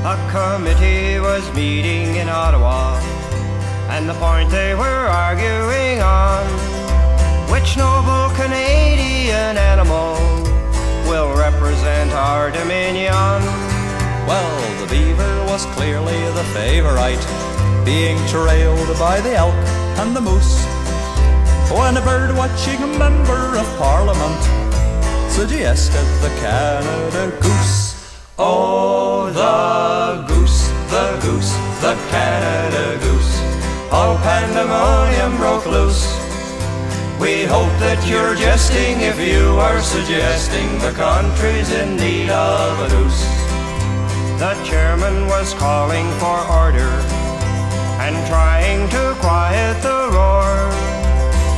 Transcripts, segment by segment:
A committee was meeting in Ottawa, and the point they were arguing on, which noble Canadian animal will represent our Dominion? Well, the beaver was clearly the favourite, being trailed by the elk and the moose, when a bird-watching member of Parliament suggested the Canada Goose. Oh, the goose, the goose, the Canada Goose. All pandemonium broke loose. We hope that you're jesting if you are suggesting the country's in need of a goose. The chairman was calling for order and trying to quiet the roar,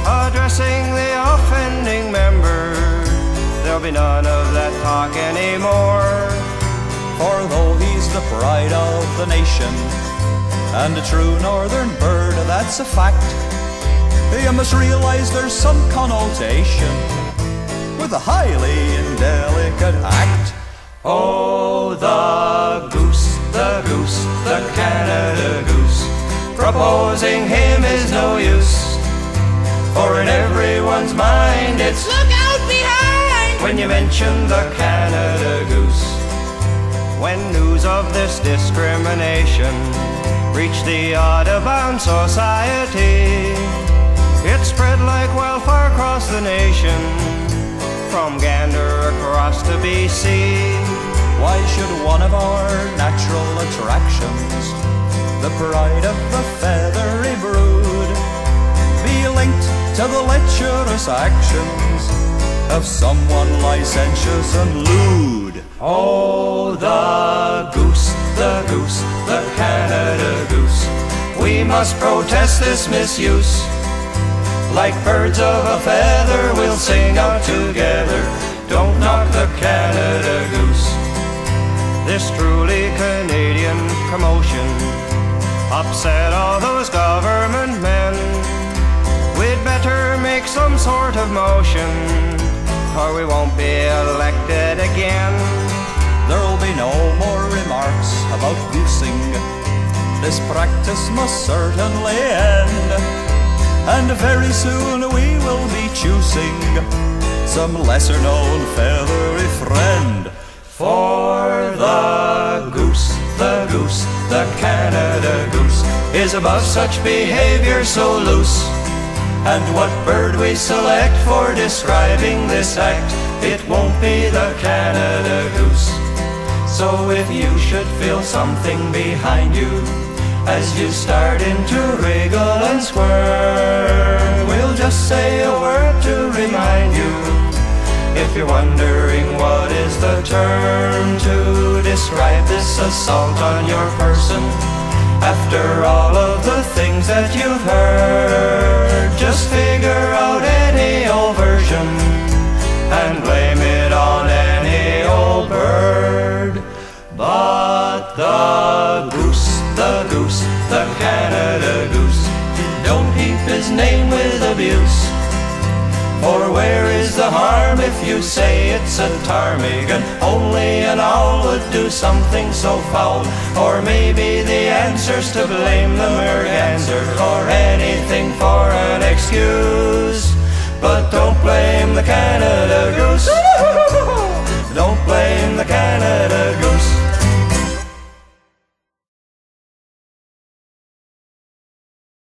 addressing the offending member. There'll be none of that talk anymore. For though he's the pride of the nation and a true northern bird, that's a fact, you must realize there's some connotation with a highly indelicate act. Oh, the goose, the goose, the Canada Goose. Proposing him is no use, for in everyone's mind it's look out behind when you mention the Canada Goose. When news of this discrimination reached the Audubon Society, it spread like wildfire across the nation, from Gander across to BC. Why should one of our natural attractions, the pride of the feathery brood, be linked to the lecherous actions of someone licentious and lewd? Oh, the goose, the goose, the Canada Goose. We must protest this misuse. Like birds of a feather, we'll sing out together, don't knock the Canada Goose. This truly Canadian commotion upset all those government men. We'd better make some sort of motion, or we won't be elected again. There'll be no more remarks about goosing. This practice must certainly end, and very soon we will be choosing some lesser-known feathery friend. For the goose, the Canada Goose is above such behavior so loose. And what bird we select for describing this act, it won't be the Canada Goose. So if you should feel something behind you as you start to wriggle and squirm, we'll just say a word to remind you. If you're wondering what is the term to describe this assault on your person, after all of the things that you've heard, just figure out any old version and blame it on any old bird. But the goose, the Canada Goose, don't heap his name with abuse. For where is the harm if you say it's a ptarmigan? Only an owl would do something so foul. Or maybe the answer's to blame the merganser, or anything for an excuse. But don't blame the cat.